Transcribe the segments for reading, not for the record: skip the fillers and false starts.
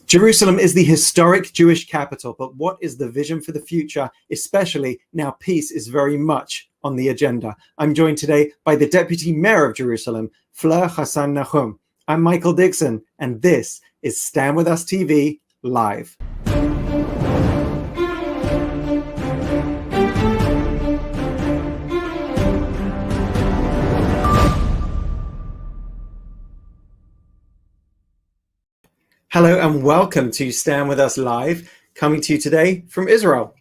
Jerusalem is the historic Jewish capital, but what is the vision for the future, especially now peace is very much on the agenda? I'm joined today by the Deputy Mayor of Jerusalem, Fleur Hassan-Nahoum. I'm Michael Dixon, and this is Stand With Us TV Live. Hello and welcome to Stand With Us Live, coming to you today from Israel.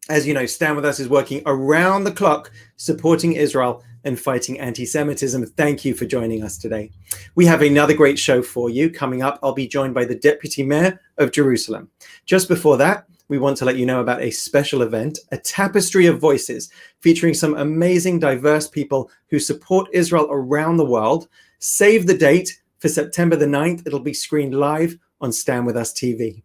As you know, Stand With Us is working around the clock, supporting Israel and fighting anti-Semitism. Thank you for joining us today. We have another great show for you. Coming up, I'll be joined by the Deputy Mayor of Jerusalem. Just before that, we want to let you know about a special event, a tapestry of voices, featuring some amazing, diverse people who support Israel around the world. Save the date for September the 9th. It'll be screened live on Stand With Us TV.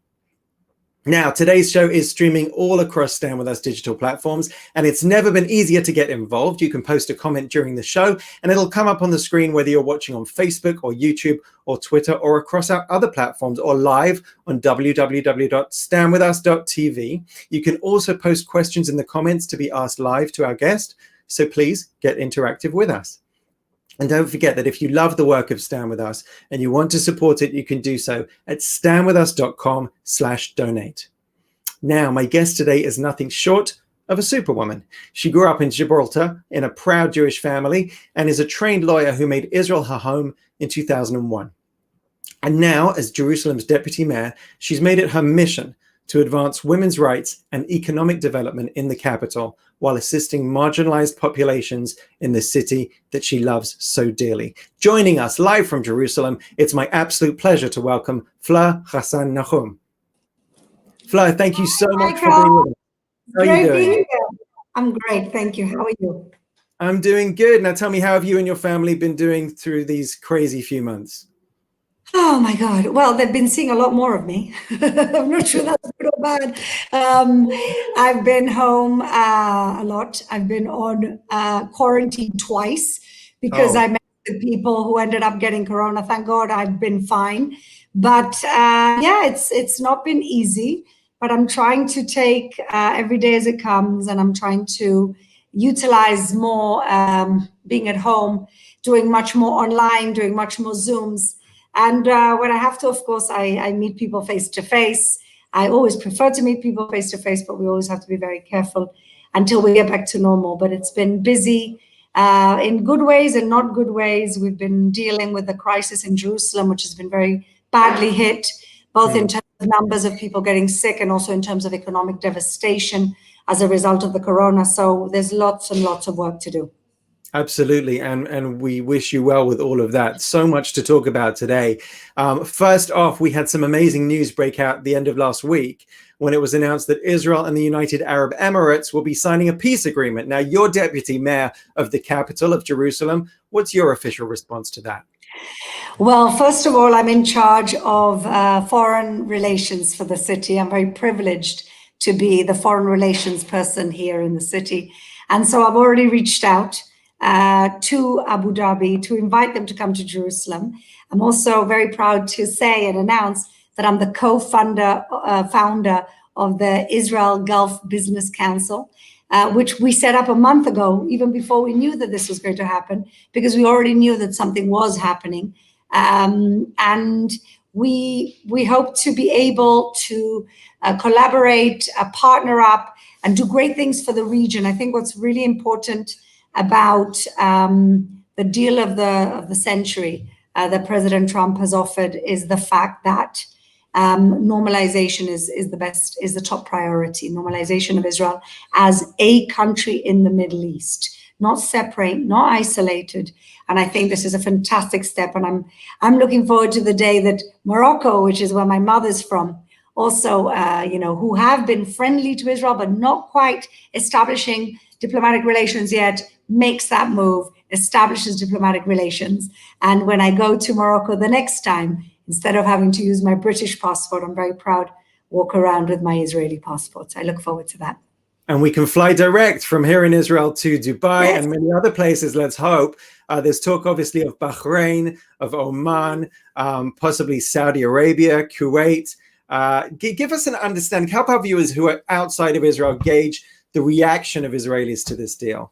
Now, today's show is streaming all across Stand With Us digital platforms, and it's never been easier to get involved. You can post a comment during the show, and it'll come up on the screen whether you're watching on Facebook or YouTube or Twitter or across our other platforms or live on www.standwithus.tv. You can also post questions in the comments to be asked live to our guest, so please get interactive with us. And don't forget that if you love the work of Stand With Us and you want to support it, you can do so at standwithus.com/donate. Now, my guest today is nothing short of a superwoman. She grew up in Gibraltar in a proud Jewish family and is a trained lawyer who made Israel her home in 2001. And now, as Jerusalem's deputy mayor, she's made it her mission to advance women's rights and economic development in the capital while assisting marginalized populations in the city that she loves so dearly. Joining us live from Jerusalem, it's my absolute pleasure to welcome Fleur Hassan-Nahoum. Fleur, thank you so much for being with us. How are you doing? I'm great, thank you. How are you? I'm doing good. Now tell me, how have you and your family been doing through these crazy few months? Oh my God. Well, they've been seeing a lot more of me. I'm not sure that's good or bad. I've been home a lot. I've been on quarantine twice because I met the people who ended up getting corona. Thank God I've been fine. But yeah, it's not been easy, but I'm trying to take every day as it comes, and I'm trying to utilize more being at home, doing much more online, doing much more Zooms. And when I have to, of course, I meet people face to face. I always prefer to meet people face to face, but we always have to be very careful until we get back to normal. But it's been busy in good ways and not good ways. We've been dealing with the crisis in Jerusalem, which has been very badly hit, both in terms of numbers of people getting sick and also in terms of economic devastation as a result of the corona. So there's lots and lots of work to do. Absolutely, and we wish you well with all of that. So much to talk about today. First off, we had some amazing news break out at the end of last week when it was announced that Israel and the United Arab Emirates will be signing a peace agreement. Now, you're deputy mayor of the capital of Jerusalem. What's your official response to that? Well, first of all, I'm in charge of foreign relations for the city. I'm very privileged to be the foreign relations person here in the city. And so I've already reached out to Abu Dhabi to invite them to come to Jerusalem. I'm also very proud to say and announce that I'm the co-founder of the Israel Gulf Business Council, which we set up a month ago, even before we knew that this was going to happen, because we already knew that something was happening. And we hope to be able to collaborate, partner up, and do great things for the region. I think what's really important about the deal of the century that President Trump has offered is the fact that normalization is the top priority. Normalization of Israel as a country in the Middle East, not separate, not isolated. And I think this is a fantastic step. And I'm looking forward to the day that Morocco, which is where my mother's from, also, who have been friendly to Israel, but not quite establishing diplomatic relations yet, makes that move, establishes diplomatic relations. And when I go to Morocco the next time, instead of having to use my British passport, I'm very proud, walk around with my Israeli passport. I look forward to that. And we can fly direct from here in Israel to Dubai and many other places, let's hope. There's talk, obviously, of Bahrain, of Oman, possibly Saudi Arabia, Kuwait. Give us an understanding, help our viewers who are outside of Israel gauge the reaction of Israelis to this deal.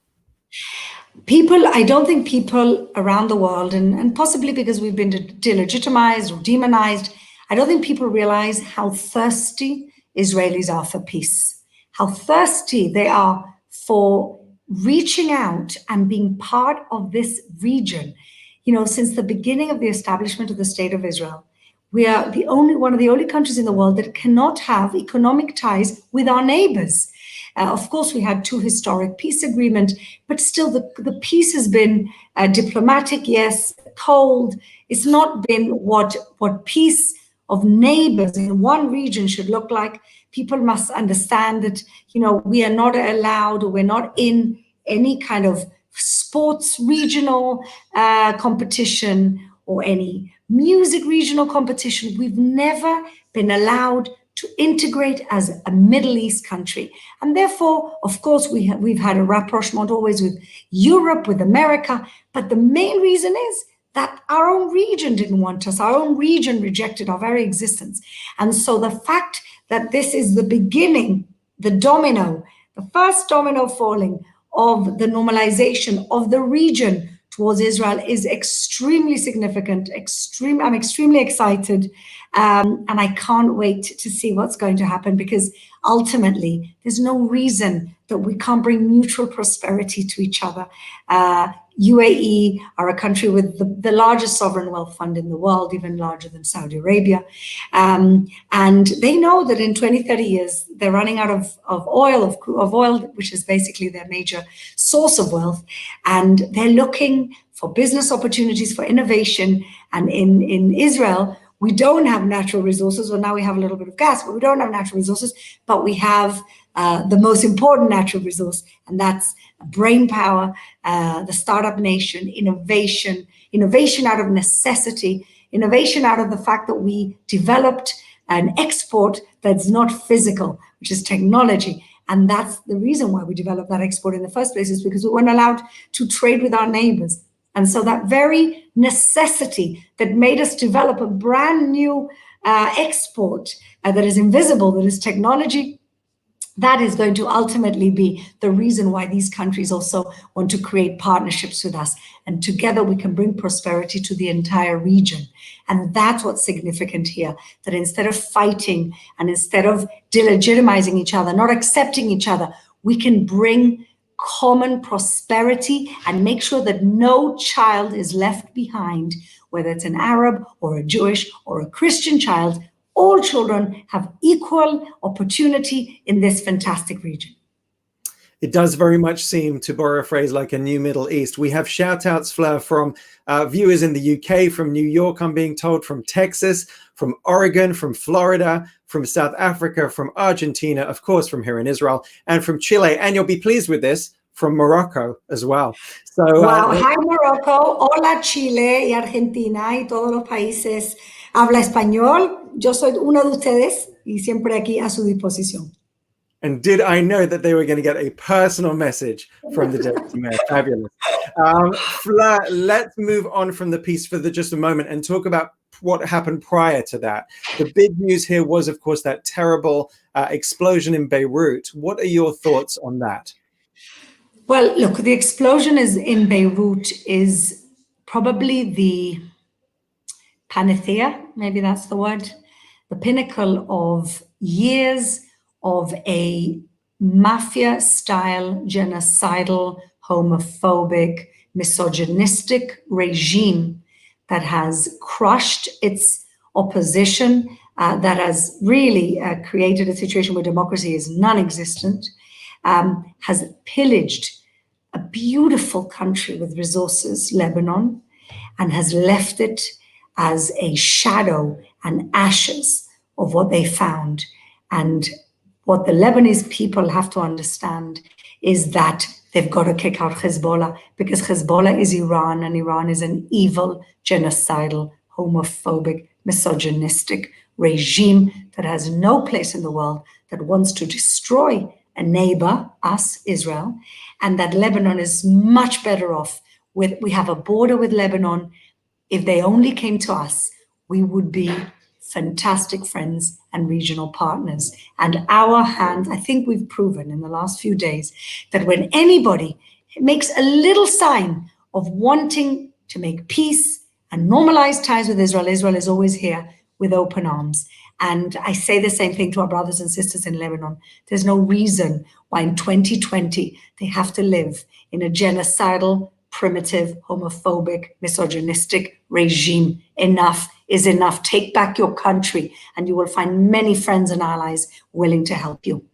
I don't think people around the world, and possibly because we've been delegitimized or demonized, I don't think people realize how thirsty Israelis are for peace, how thirsty they are for reaching out and being part of this region. You know, since the beginning of the establishment of the State of Israel, we are one of the only countries in the world that cannot have economic ties with our neighbors. Of course, we had 2 historic peace agreements, but still the peace has been diplomatic, yes, cold. It's not been what peace of neighbors in one region should look like. People must understand that, you know, we are not allowed, or we're not in any kind of sports regional competition or any music regional competition. We've never been allowed to integrate as a Middle East country. And therefore, of course, we've had a rapprochement always with Europe, with America. But the main reason is that our own region didn't want us. Our own region rejected our very existence. And so the fact that this is the beginning, the first domino falling of the normalization of the region towards Israel is extremely significant. I'm extremely excited. And I can't wait to see what's going to happen, because ultimately there's no reason that we can't bring mutual prosperity to each other. UAE are a country with the largest sovereign wealth fund in the world, even larger than Saudi Arabia. And they know that in 20, 30 years, they're running out of oil, which is basically their major source of wealth. And they're looking for business opportunities, for innovation. And in Israel, we don't have natural resources. Well, now we have a little bit of gas, but we don't have natural resources. But we have the most important natural resource, and that's brain power, the startup nation, innovation out of necessity, innovation out of the fact that we developed an export that's not physical, which is technology. And that's the reason why we developed that export in the first place, is because we weren't allowed to trade with our neighbors. And so that very necessity that made us develop a brand new export that is invisible, that is technology, that is going to ultimately be the reason why these countries also want to create partnerships with us. And together we can bring prosperity to the entire region. And that's what's significant here, that instead of fighting and instead of delegitimizing each other, not accepting each other, we can bring common prosperity and make sure that no child is left behind, whether it's an Arab or a Jewish or a Christian child. All children have equal opportunity in this fantastic region. It does very much seem, to borrow a phrase, like a new Middle East. We have shout outs, Fleur, from viewers in the UK, from New York, I'm being told, from Texas, from Oregon, from Florida, from South Africa, from Argentina, of course, from here in Israel, and from Chile. And you'll be pleased with this, from Morocco as well. So, wow, hi Morocco, hola Chile y Argentina y todos los países habla español. Yo soy una de ustedes y siempre aquí a su disposición. And did I know that they were going to get a personal message from the deputy mayor? Fabulous. Fleur, let's move on from the piece for just a moment and talk about what happened prior to that. The big news here was, of course, that terrible explosion in Beirut. What are your thoughts on that? Well, look, the explosion in Beirut is probably the panacea, maybe that's the word, the pinnacle of years of a mafia-style, genocidal, homophobic, misogynistic regime that has crushed its opposition, that has really created a situation where democracy is non-existent, has pillaged a beautiful country with resources, Lebanon, and has left it as a shadow and ashes of what they found. And what the Lebanese people have to understand is that they've got to kick out Hezbollah, because Hezbollah is Iran, and Iran is an evil, genocidal, homophobic, misogynistic regime that has no place in the world, that wants to destroy a neighbor, us, Israel, and that Lebanon is much better off with. We have a border with Lebanon. If they only came to us, we would be fantastic friends and regional partners. And our hand, I think we've proven in the last few days that when anybody makes a little sign of wanting to make peace and normalize ties with Israel, Israel is always here with open arms. And I say the same thing to our brothers and sisters in Lebanon. There's no reason why in 2020 they have to live in a genocidal, primitive, homophobic, misogynistic regime. Enough is enough. Take back your country, and you will find many friends and allies willing to help you.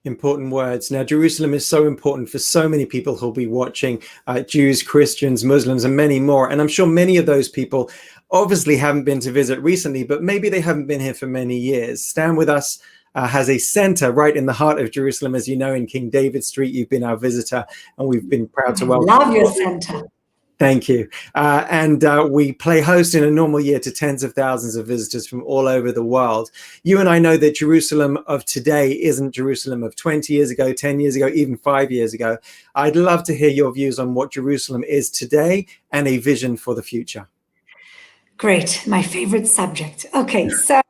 Important words. Now, Jerusalem is so important for so many people who'll be watching, Jews, Christians, Muslims, and many more. And I'm sure many of those people obviously haven't been to visit recently, but maybe they haven't been here for many years. Stand With Us has a center right in the heart of Jerusalem, as you know, in King David Street. You've been our visitor, and we've been proud to welcome you. Love your center. Thank you. And we play host in a normal year to tens of thousands of visitors from all over the world. You and I know that Jerusalem of today isn't Jerusalem of 20 years ago, 10 years ago, even 5 years ago. I'd love to hear your views on what Jerusalem is today and a vision for the future. Great. My favorite subject. Okay, so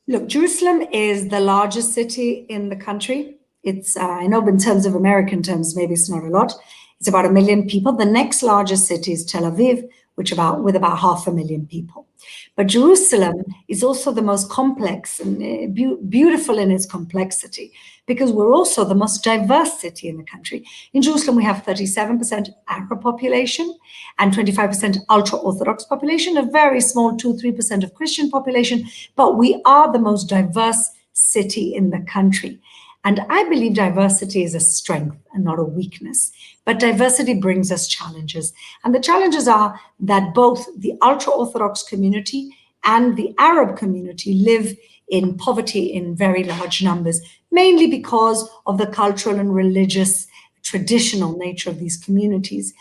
look, Jerusalem is the largest city in the country. It's, I know in terms of American terms, maybe it's not a lot. It's about 1 million people. The next largest city is Tel Aviv, with about 500,000 people. But Jerusalem is also the most complex and beautiful in its complexity, because we're also the most diverse city in the country. In Jerusalem, we have 37% Arab population and 25% ultra-Orthodox population, a very small 2-3% of Christian population, but we are the most diverse city in the country. And I believe diversity is a strength and not a weakness. But diversity brings us challenges. And the challenges are that both the ultra-Orthodox community and the Arab community live in poverty in very large numbers, mainly because of the cultural and religious traditional nature of these communities.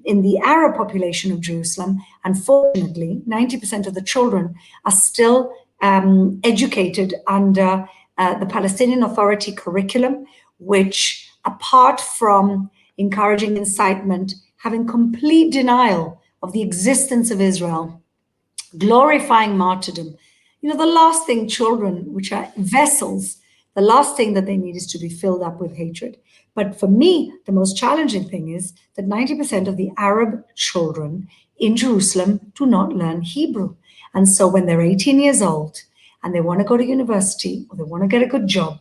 In the Arab population of Jerusalem, unfortunately, 90% of the children are still educated under the Palestinian Authority curriculum, which, apart from encouraging incitement, having complete denial of the existence of Israel, glorifying martyrdom. You know, the last thing children, which are vessels, the last thing that they need is to be filled up with hatred. But for me, the most challenging thing is that 90% of the Arab children in Jerusalem do not learn Hebrew. And so when they're 18 years old and they want to go to university or they want to get a good job,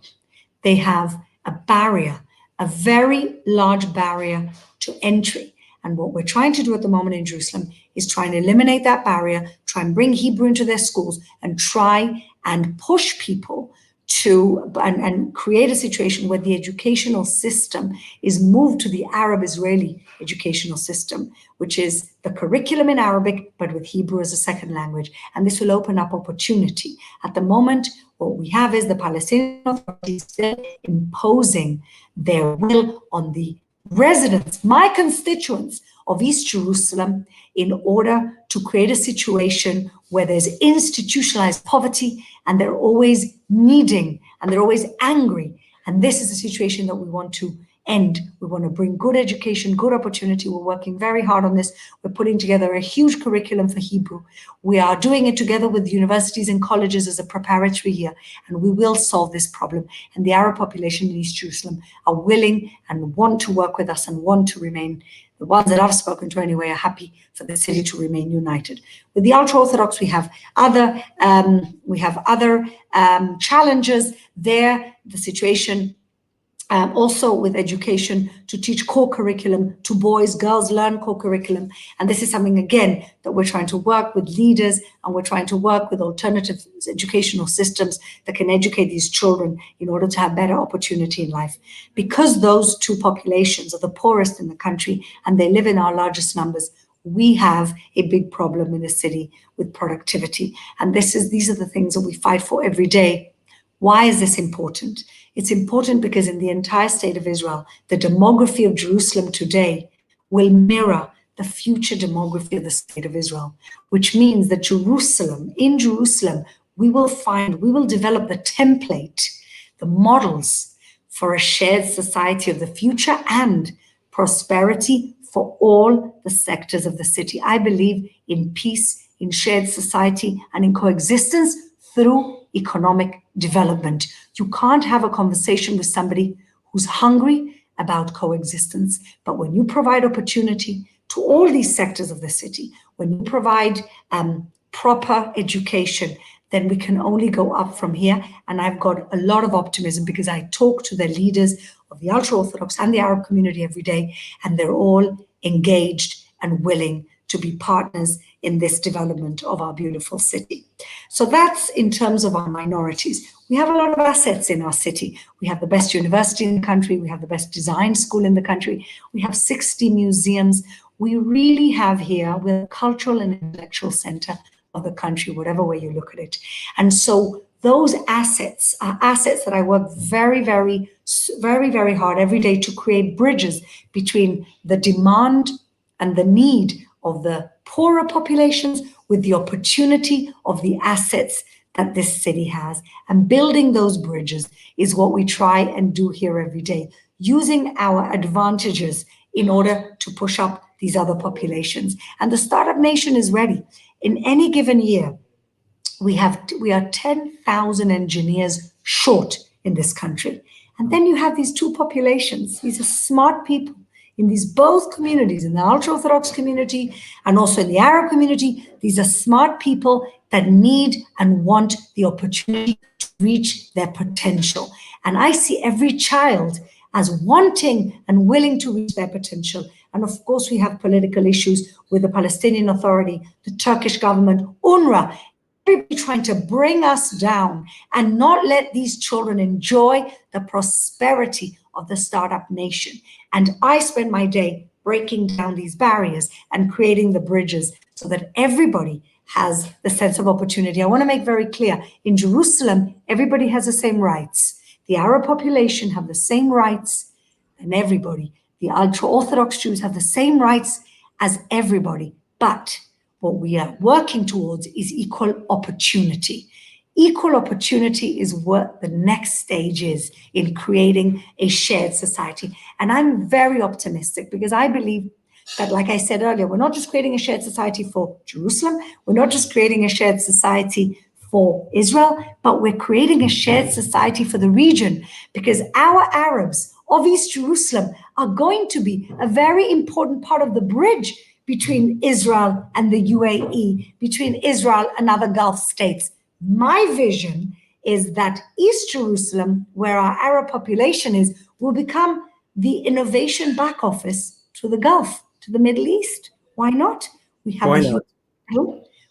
they have a barrier, a very large barrier to entry. And what we're trying to do at the moment in Jerusalem is trying to eliminate that barrier, try and bring Hebrew into their schools, and try and push people to and create a situation where the educational system is moved to the Arab-Israeli educational system, which is the curriculum in Arabic, but with Hebrew as a second language. And this will open up opportunity. At the moment, what we have is the Palestinian Authority still imposing their will on the residents, my constituents of East Jerusalem, in order to create a situation where there's institutionalized poverty and they're always needing and they're always angry. And this is a situation that we want to end. We want to bring good education, good opportunity. We're working very hard on this. We're putting together a huge curriculum for Hebrew. We are doing it together with universities and colleges as a preparatory year, and we will solve this problem. And the Arab population in East Jerusalem are willing and want to work with us and want to remain. The ones that I've spoken to anyway are happy for the city to remain united. With the ultra-Orthodox, we have other challenges there. The situation also with education, to teach core curriculum to boys, girls learn core curriculum. And this is something, again, that we're trying to work with leaders, and we're trying to work with alternative educational systems that can educate these children in order to have better opportunity in life. Because those two populations are the poorest in the country and they live in our largest numbers, we have a big problem in the city with productivity. And these are the things that we fight for every day. Why is this important? It's important because in the entire state of Israel, the demography of Jerusalem today will mirror the future demography of the state of Israel, which means that in Jerusalem, we will develop the template, the models for a shared society of the future and prosperity for all the sectors of the city. I believe in peace, in shared society and in coexistence through economic development. You can't have a conversation with somebody who's hungry about coexistence. But when you provide opportunity to all these sectors of the city, when you provide proper education, then we can only go up from here. And I've got a lot of optimism because I talk to the leaders of the ultra-Orthodox and the Arab community every day, and they're all engaged and willing to be partners in this development of our beautiful city. So that's in terms of our minorities. We have a lot of assets in our city. We have the best university in the country. We have the best design school in the country. We have 60 museums. We really have here, we're a cultural and intellectual center of the country, whatever way you look at it. And so those assets are assets that I work very, very hard every day to create bridges between the demand and the need of the poorer populations with the opportunity of the assets that this city has. And building those bridges is what we try and do here every day, using our advantages in order to push up these other populations. And the Startup Nation is ready. In any given year, we are 10,000 engineers short in this country. And then you have these two populations. These are smart people in these both communities, in the ultra-Orthodox community and also in the Arab community. These are smart people that need and want the opportunity to reach their potential. And I see every child as wanting and willing to reach their potential. And of course, we have political issues with the Palestinian Authority, the Turkish government, UNRWA, everybody trying to bring us down and not let these children enjoy the prosperity of the startup nation. And I spend my day breaking down these barriers and creating the bridges so that everybody has the sense of opportunity. I want to make very clear, in Jerusalem, everybody has the same rights. The Arab population have the same rights and everybody. The ultra-Orthodox Jews have the same rights as everybody. But what we are working towards is equal opportunity. Equal opportunity is what the next stage is in creating a shared society. And I'm very optimistic because I believe that, like I said earlier, we're not just creating a shared society for Jerusalem, we're not just creating a shared society for Israel, but we're creating a shared society for the region, because our Arabs of East Jerusalem are going to be a very important part of the bridge between Israel and the UAE, between Israel and other Gulf states. My vision is that East Jerusalem, where our Arab population is, will become the innovation back office to the Gulf, to the Middle East. Why not? We have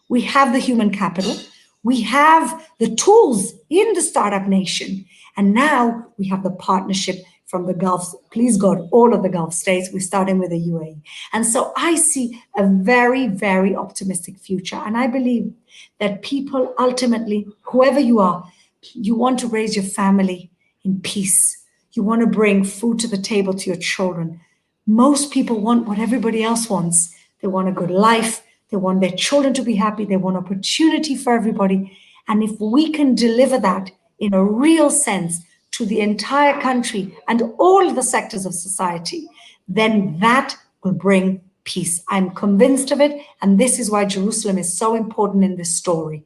we have the human capital. We have the tools in the startup nation. And now we have the partnership from the Gulf, please God, all of the Gulf states. We're starting with the UAE. And so I see a very, very optimistic future. And I believe that people ultimately, whoever you are, you want to raise your family in peace. You want to bring food to the table to your children. Most people want what everybody else wants. They want a good life. They want their children to be happy. They want opportunity for everybody. And if we can deliver that in a real sense to the entire country and all the sectors of society, then that will bring peace. I'm convinced of it. And this is why Jerusalem is so important in this story.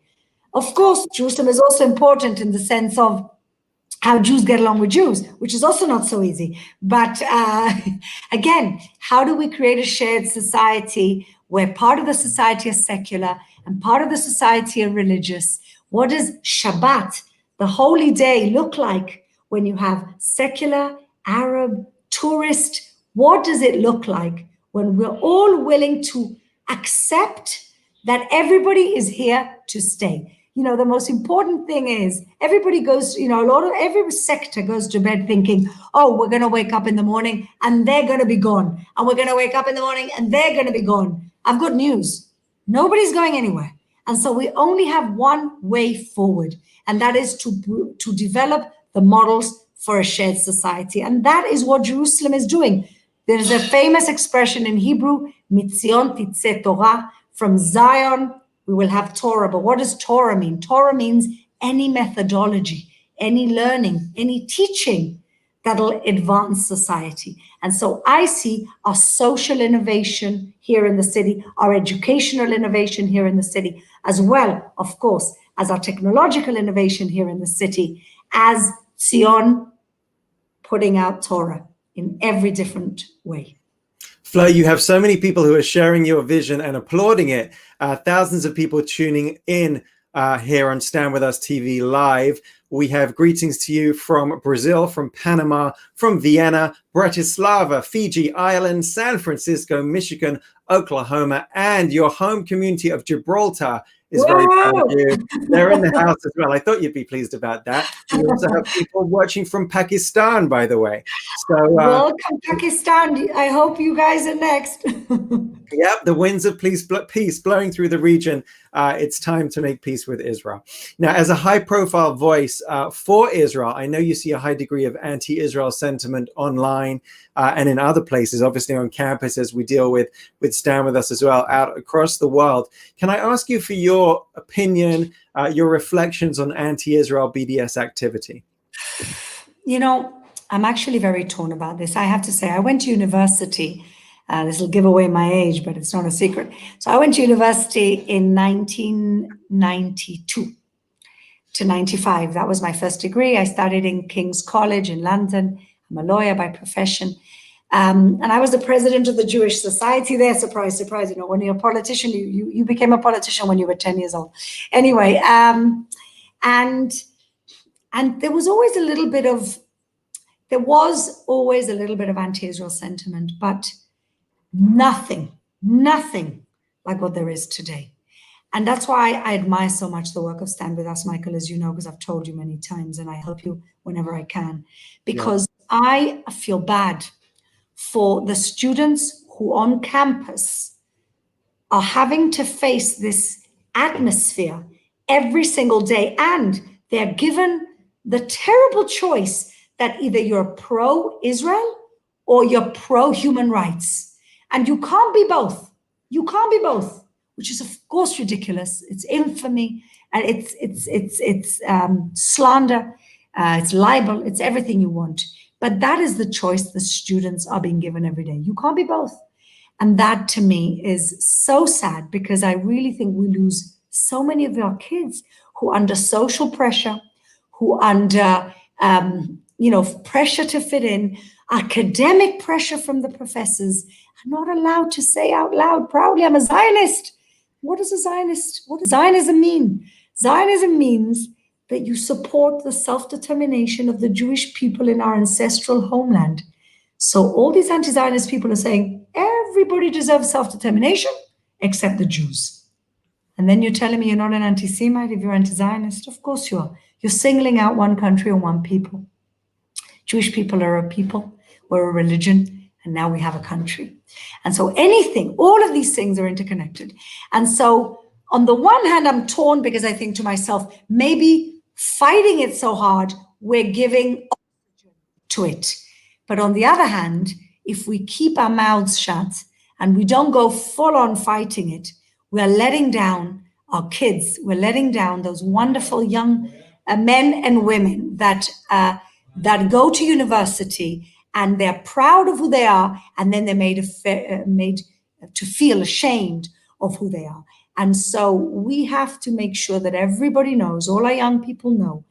Of course, Jerusalem is also important in the sense of how Jews get along with Jews, which is also not so easy. But again, how do we create a shared society where part of the society is secular and part of the society are religious? What does Shabbat, the holy day, look like when you have secular, Arab, tourist? What does it look like when we're all willing to accept that everybody is here to stay? You know, the most important thing is everybody goes, you know, every sector goes to bed thinking, oh, we're going to wake up in the morning and they're going to be gone. And we're going to wake up in the morning and they're going to be gone. I've got news. Nobody's going anywhere. And so we only have one way forward, and that is to develop the models for a shared society. And that is what Jerusalem is doing. There is a famous expression in Hebrew, Mitzion titzeh Torah, from Zion we will have Torah. But what does Torah mean? Torah means any methodology, any learning, any teaching that'll advance society. And so I see our social innovation here in the city, our educational innovation here in the city, as well, of course, as our technological innovation here in the city, as Zion putting out Torah in every different way. Fleur, you have so many people who are sharing your vision and applauding it. Thousands of people tuning in here on Stand With Us TV Live. We have greetings to you from Brazil, from Panama, from Vienna, Bratislava, Fiji, Ireland, San Francisco, Michigan, Oklahoma, and your home community of Gibraltar is very proud of you. They're in the house as well. I thought you'd be pleased about that. We also have people watching from Pakistan, by the way. So welcome, Pakistan. I hope you guys are next. Yep, the winds of peace blowing through the region. It's time to make peace with Israel. Now, as a high-profile voice for Israel, I know you see a high degree of anti-Israel sentiment online and in other places, obviously on campus, as we deal with Stand With Us as well, out across the world. Can I ask you for your opinion, your reflections on anti-Israel BDS activity? You know, I'm actually very torn about this. I have to say, I went to university. This will give away my age, but it's not a secret. So I went to university in 1992 to 95. That was my first degree. I studied in King's College in London. I'm a lawyer by profession. And I was the president of the Jewish Society there. Surprise, surprise. You know, when you're a politician, you became a politician when you were 10 years old. Anyway, and there was always a little bit of anti-Israel sentiment, but nothing like what there is today. And that's why I admire so much the work of Stand With Us, Michael, as you know, because I've told you many times, and I help you whenever I can, because I feel bad for the students who on campus are having to face this atmosphere every single day, and they're given the terrible choice that either you're pro-Israel or you're pro-human rights. And you can't be both. You can't be both, which is of course ridiculous. It's infamy, and it's slander, it's libel, it's everything you want. But that is the choice the students are being given every day. You can't be both. And that to me is so sad, because I really think we lose so many of our kids who under social pressure, who under pressure to fit in, academic pressure from the professors, are not allowed to say out loud proudly, I'm a Zionist. What is a Zionist? What does Zionism mean? Zionism means that you support the self-determination of the Jewish people in our ancestral homeland. So all these anti-Zionist people are saying everybody deserves self-determination except the Jews. And then you're telling me you're not an anti-Semite if you're anti-Zionist? Of course you are. You're singling out one country or one people. Jewish people are a people, we're a religion, and now we have a country. And so all of these things are interconnected. And so on the one hand, I'm torn because I think to myself, maybe fighting it so hard, we're giving oxygen to it. But on the other hand, if we keep our mouths shut and we don't go full on fighting it, we're letting down our kids. We're letting down those wonderful young men and women that go to university and they're proud of who they are, and then they're made to feel ashamed of who they are. And so we have to make sure that everybody knows, all our young people know,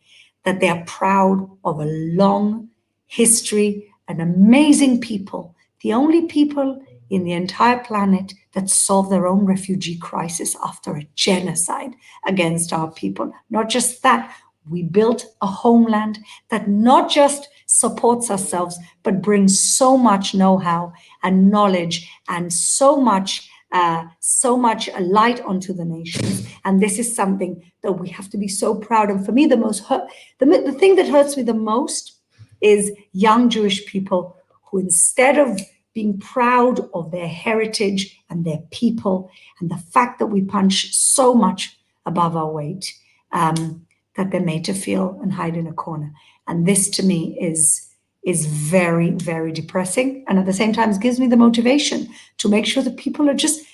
that they are proud of a long history, an amazing people, the only people in the entire planet that solved their own refugee crisis after a genocide against our people. Not just that, we built a homeland that not just supports ourselves, but brings so much know-how and knowledge and so much light onto the nations. And this is something that we have to be so proud of. For me, the thing that hurts me the most is young Jewish people who, instead of being proud of their heritage and their people and the fact that we punch so much above our weight, that they're made to feel and hide in a corner. And this to me is very, very depressing. And at the same time, it gives me the motivation to make sure that people are just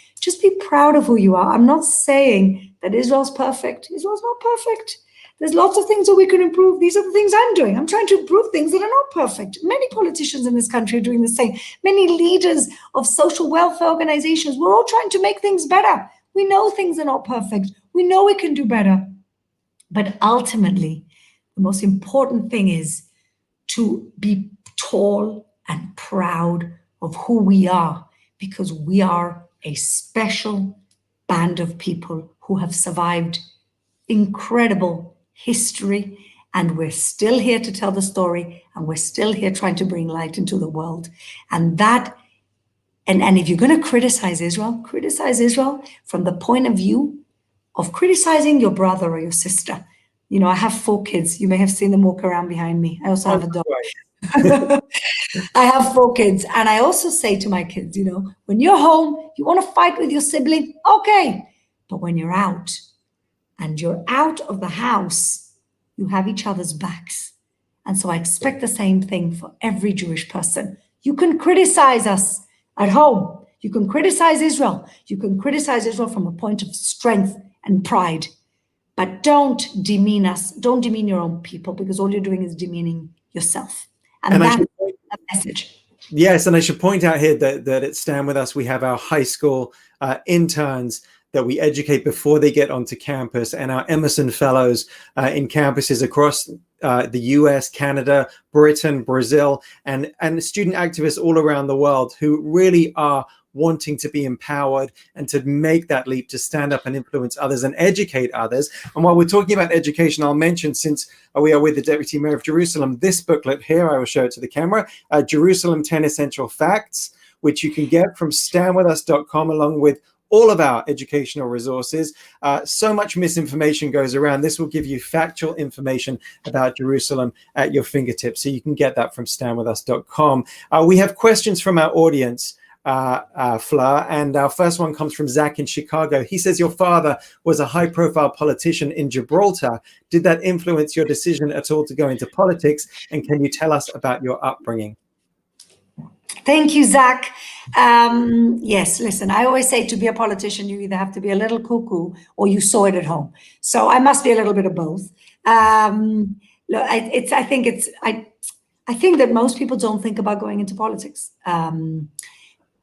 be proud of who you are. I'm not saying that Israel's perfect. Israel's not perfect. There's lots of things that we can improve. These are the things I'm doing. I'm trying to improve things that are not perfect. Many politicians in this country are doing the same. Many leaders of social welfare organizations, we're all trying to make things better. We know things are not perfect. We know we can do better. But ultimately, the most important thing is to be tall and proud of who we are, because we are a special band of people who have survived incredible history, and we're still here to tell the story, and we're still here trying to bring light into the world. And that, and if you're going to criticize Israel from the point of view of criticizing your brother or your sister. You know, I have 4 kids. You may have seen them walk around behind me. I also have a dog. I have 4 kids. And I also say to my kids, you know, when you're home, you want to fight with your sibling, okay. But when you're out and you're out of the house, you have each other's backs. And so I expect the same thing for every Jewish person. You can criticize us at home. You can criticize Israel. You can criticize Israel from a point of strength and pride. But don't demean us. Don't demean your own people, because all you're doing is demeaning yourself. And that's the message. Yes, and I should point out here that at Stand With Us, we have our high school interns that we educate before they get onto campus, and our Emerson Fellows in campuses across the US, Canada, Britain, Brazil, and student activists all around the world who really are wanting to be empowered and to make that leap to stand up and influence others and educate others. And while we're talking about education, I'll mention, since we are with the Deputy Mayor of Jerusalem, this booklet here, I will show it to the camera, Jerusalem 10 Essential Facts, which you can get from StandWithUs.com, along with all of our educational resources. So much misinformation goes around. This will give you factual information about Jerusalem at your fingertips. So you can get that from StandWithUs.com. We have questions from our audience, Fleur, and our first one comes from Zach in Chicago. He says, your father was a high-profile politician in Gibraltar. Did that influence your decision at all to go into politics? And can you tell us about your upbringing? Thank you, Zach. Yes, listen, I always say to be a politician, you either have to be a little cuckoo or you saw it at home. So I must be a little bit of both. I think that most people don't think about going into politics.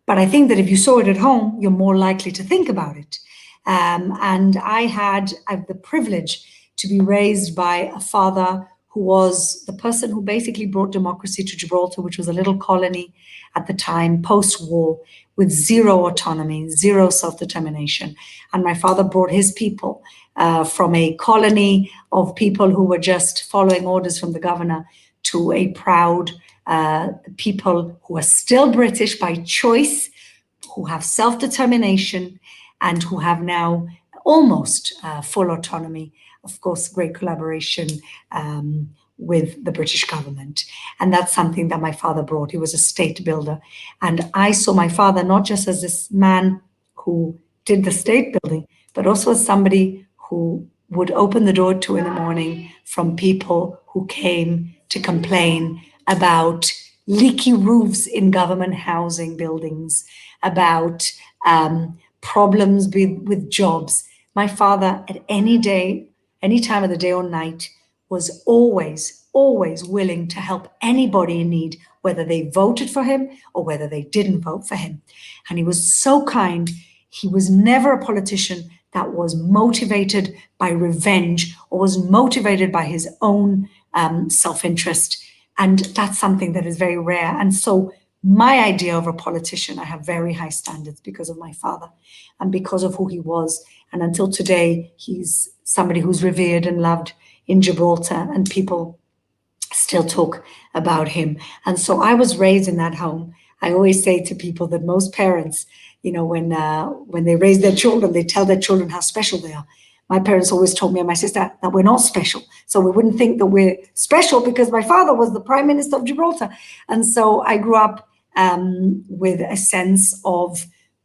But I think that if you saw it at home, you're more likely to think about it. And I had the privilege to be raised by a father who was the person who basically brought democracy to Gibraltar, which was a little colony at the time, post-war, with zero autonomy, zero self-determination. And my father brought his people from a colony of people who were just following orders from the governor to a proud people who are still British by choice, who have self-determination, and who have now almost full autonomy. Of course, great collaboration with the British government. And that's something that my father brought. He was a state builder. And I saw my father not just as this man who did the state building, but also as somebody who would open the door to in the morning from people who came to complain about leaky roofs in government housing buildings, about problems with jobs. My father, at any time of the day or night, was always willing to help anybody in need, whether they voted for him or whether they didn't vote for him. And he was so kind. He was never a politician that was motivated by revenge or was motivated by his own self-interest. And that's something that is very rare. And so my idea of a politician, I have very high standards because of my father and because of who he was. And until today, he's somebody who's revered and loved in Gibraltar, and people still talk about him. And so I was raised in that home. I always say to people that most parents, you know, when they raise their children, they tell their children how special they are. My parents always told me and my sister that we're not special. So we wouldn't think that we're special because my father was the Prime Minister of Gibraltar. And so I grew up with a sense of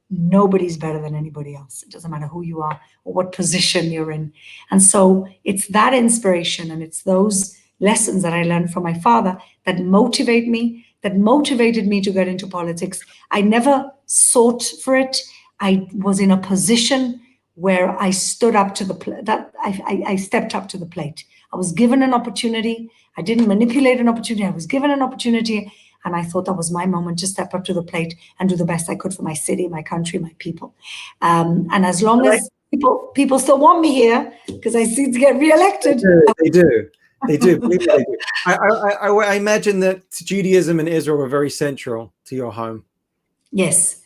nobody's better than anybody else. It doesn't matter who you are or what position you're in. And so it's that inspiration and it's those lessons that I learned from my father that motivated me to get into politics. I never sought for it. I was in a position where I stood up to the plate, I stepped up to the plate. I was given an opportunity. I didn't manipulate an opportunity. I was given an opportunity. And I thought that was my moment to step up to the plate and do the best I could for my city, my country, my people. And as long as people still want me here, because I seem to get re-elected. They do. Believe me, they do. I imagine that Judaism and Israel were very central to your home. Yes.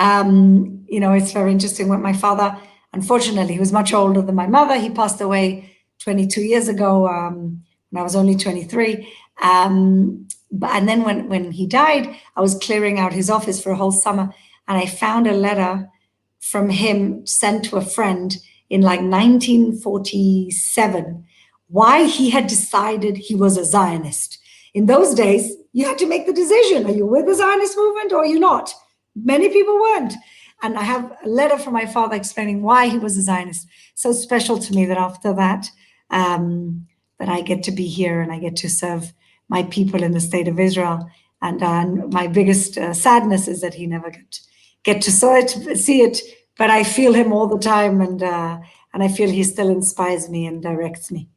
It's very interesting what my father, unfortunately, he was much older than my mother. He passed away 22 years ago when I was only 23. And then when he died, I was clearing out his office for a whole summer, and I found a letter from him sent to a friend in like 1947, why he had decided he was a Zionist. In those days, you had to make the decision. Are you with the Zionist movement or are you not? Many people weren't. And I have a letter from my father explaining why he was a Zionist. So special to me that after that, that I get to be here and I get to serve my people in the state of Israel. And my biggest sadness is that he never get to see it, but I feel him all the time, and I feel he still inspires me and directs me.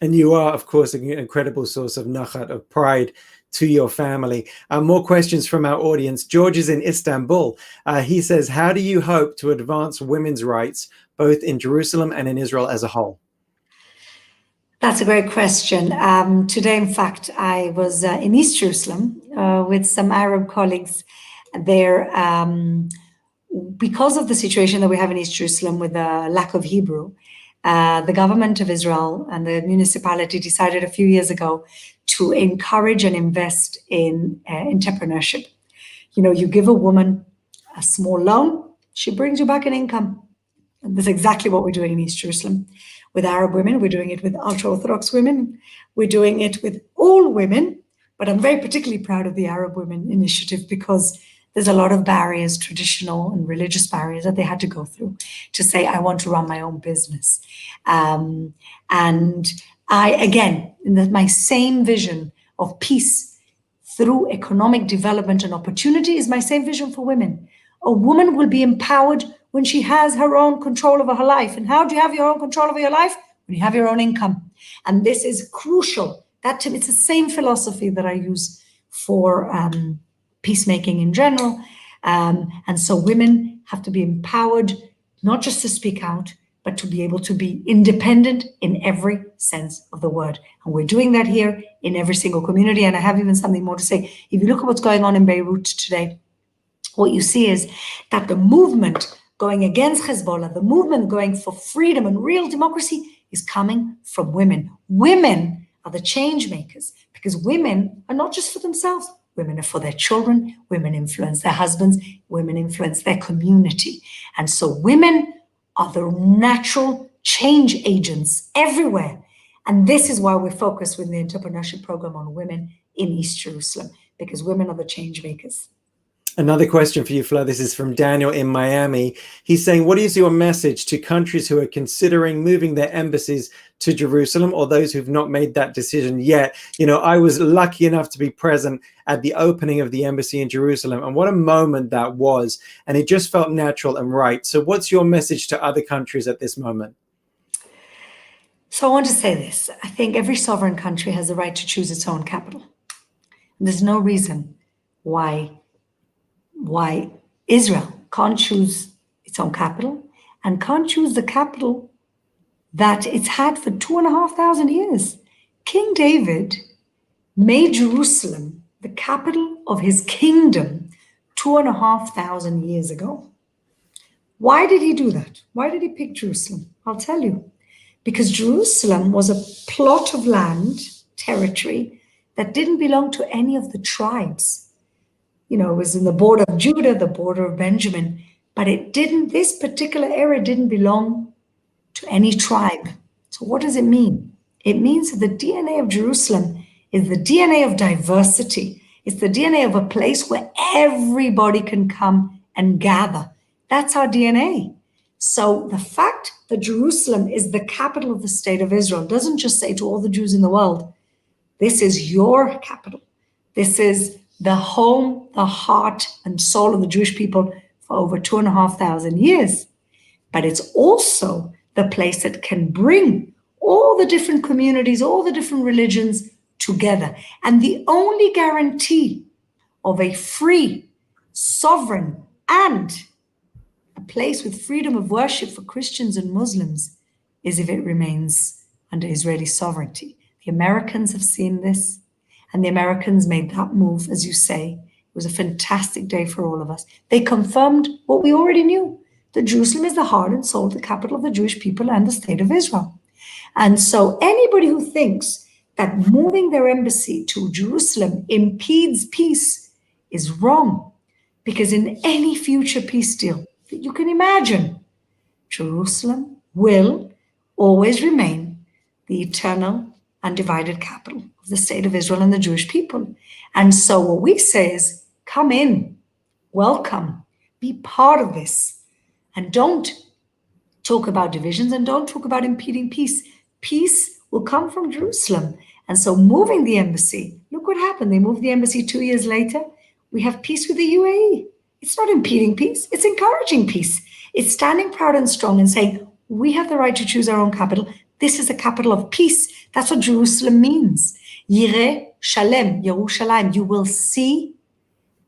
And you are, of course, an incredible source of nachat, of pride to your family. More questions from our audience. George is in Istanbul. He says, how do you hope to advance women's rights, both in Jerusalem and in Israel as a whole? That's a great question. Today, in fact, I was in East Jerusalem with some Arab colleagues there. Because of the situation that we have in East Jerusalem with the lack of Hebrew, the government of Israel and the municipality decided a few years ago to encourage and invest in entrepreneurship. You give a woman a small loan, she brings you back an income. And that's exactly what we're doing in East Jerusalem with Arab women. We're doing it with ultra-Orthodox women. We're doing it with all women. But I'm very particularly proud of the Arab Women Initiative because there's a lot of barriers, traditional and religious barriers that they had to go through to say, I want to run my own business. And I, again, my same vision of peace through economic development and opportunity is my same vision for women. A woman will be empowered when she has her own control over her life. And how do you have your own control over your life? When you have your own income. And this is crucial. It's the same philosophy that I use for peacemaking in general. And so women have to be empowered, not just to speak out, but to be able to be independent in every sense of the word. And we're doing that here in every single community. And I have even something more to say. If you look at what's going on in Beirut today, what you see is that the movement going against Hezbollah, the movement going for freedom and real democracy is coming from women. Women are the change makers because women are not just for themselves. Women are for their children. Women influence their husbands. Women influence their community. And so women are the natural change agents everywhere. And this is why we focus with the entrepreneurship program on women in East Jerusalem, because women are the change makers. Another question for you, Fleur. This is from Daniel in Miami. He's saying, what is your message to countries who are considering moving their embassies to Jerusalem or those who've not made that decision yet? I was lucky enough to be present at the opening of the embassy in Jerusalem, and what a moment that was. And it just felt natural and right. So what's your message to other countries at this moment? So I want to say this. I think every sovereign country has the right to choose its own capital. And there's no reason why Israel can't choose its own capital and can't choose the capital that it's had for 2,500 years. King David made Jerusalem the capital of his kingdom 2,500 years ago. Why did he do that? Why did he pick Jerusalem? I'll tell you. Because Jerusalem was a plot of land, territory, that didn't belong to any of the tribes. It was in the border of Judah, the border of Benjamin, but this particular area didn't belong to any tribe. So what does it mean? It means that the DNA of Jerusalem is the DNA of diversity. It's the DNA of a place where everybody can come and gather. That's our DNA. So the fact that Jerusalem is the capital of the state of Israel doesn't just say to all the Jews in the world, this is your capital. This is the home, the heart, and soul of the Jewish people for over 2,500 years. But it's also the place that can bring all the different communities, all the different religions together. And the only guarantee of a free, sovereign, and a place with freedom of worship for Christians and Muslims is if it remains under Israeli sovereignty. The Americans have seen this, and the Americans made that move, as you say. It was a fantastic day for all of us. They confirmed what we already knew, that Jerusalem is the heart and soul, the capital of the Jewish people and the state of Israel. And so anybody who thinks that moving their embassy to Jerusalem impedes peace is wrong, because in any future peace deal that you can imagine, Jerusalem will always remain the eternal, undivided capital of the state of Israel and the Jewish people. And so what we say is, come in, welcome, be part of this, and don't talk about divisions and don't talk about impeding peace. Peace will come from Jerusalem. And so moving the embassy, look what happened. They moved the embassy 2 years later. We have peace with the UAE. It's not impeding peace, it's encouraging peace. It's standing proud and strong and saying, we have the right to choose our own capital. This is the capital of peace. That's what Jerusalem means. Yireh Shalem, Yerushalayim. You will see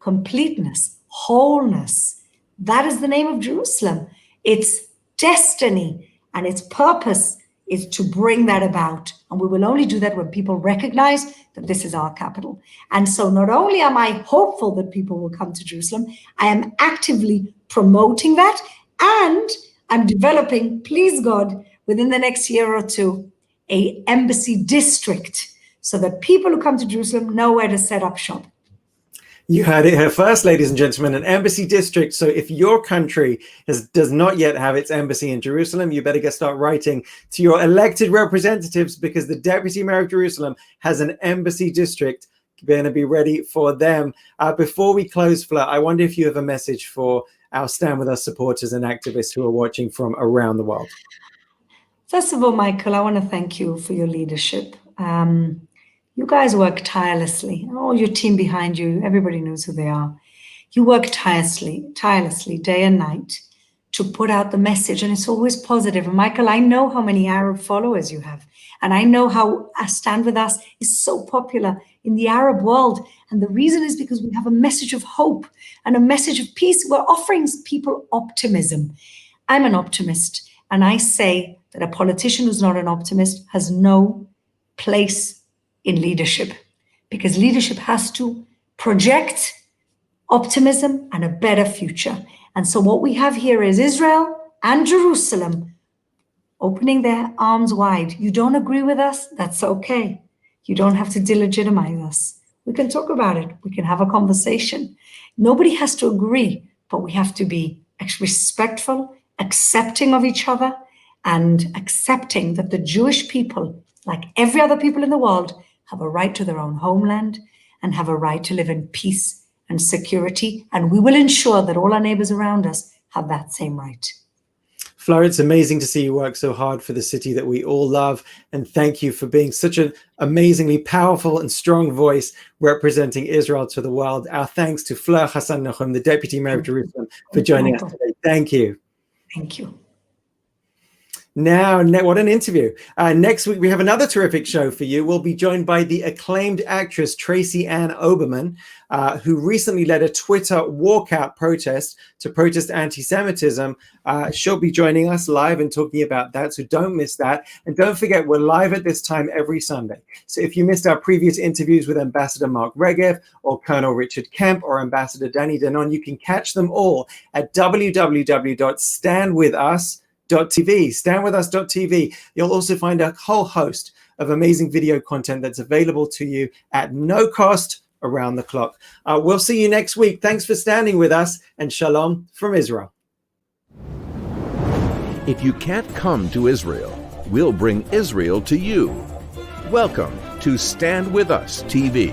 completeness, wholeness. That is the name of Jerusalem. Its destiny and its purpose is to bring that about. And we will only do that when people recognize that this is our capital. And so not only am I hopeful that people will come to Jerusalem, I am actively promoting that, and I'm developing, please God, within the next year or two, an embassy district so that people who come to Jerusalem know where to set up shop. You heard it here first, ladies and gentlemen, an embassy district. So if your country does not yet have its embassy in Jerusalem, you better start writing to your elected representatives, because the Deputy Mayor of Jerusalem has an embassy district going to be ready for them. Before we close, Fleur, I wonder if you have a message for our Stand With Us supporters and activists who are watching from around the world. First of all, Michael, I want to thank you for your leadership. You guys work tirelessly, and all your team behind you, everybody knows who they are. You work tirelessly, day and night, to put out the message, and it's always positive. And Michael, I know how many Arab followers you have, and I know how Stand With Us is so popular in the Arab world. And the reason is because we have a message of hope and a message of peace. We're offering people optimism. I'm an optimist, and I say that a politician who's not an optimist has no place in leadership, because leadership has to project optimism and a better future. And so what we have here is Israel and Jerusalem opening their arms wide. You don't agree with us? That's okay. You don't have to delegitimize us. We can talk about it. We can have a conversation. Nobody has to agree, but we have to be respectful, accepting of each other, and accepting that the Jewish people, like every other people in the world, have a right to their own homeland and have a right to live in peace and security. And we will ensure that all our neighbors around us have that same right. Fleur, it's amazing to see you work so hard for the city that we all love. And thank you for being such an amazingly powerful and strong voice representing Israel to the world. Our thanks to Fleur Hassan-Nahoum, the Deputy Mayor of Jerusalem, for joining us today. Thank you. Thank you. Now, what an interview. Next week, we have another terrific show for you. We'll be joined by the acclaimed actress Tracy Ann Oberman, who recently led a Twitter walkout protest to protest anti-Semitism. She'll be joining us live and talking about that, so don't miss that. And don't forget, we're live at this time every Sunday. So if you missed our previous interviews with Ambassador Mark Regev or Colonel Richard Kemp or Ambassador Danny Danon, you can catch them all at www.standwithus.tv, StandWithUs.tv. You'll also find a whole host of amazing video content that's available to you at no cost around the clock. We'll see you next week. Thanks for standing with us, and shalom from Israel. If you can't come to Israel, we'll bring Israel to you. Welcome to Stand With Us TV.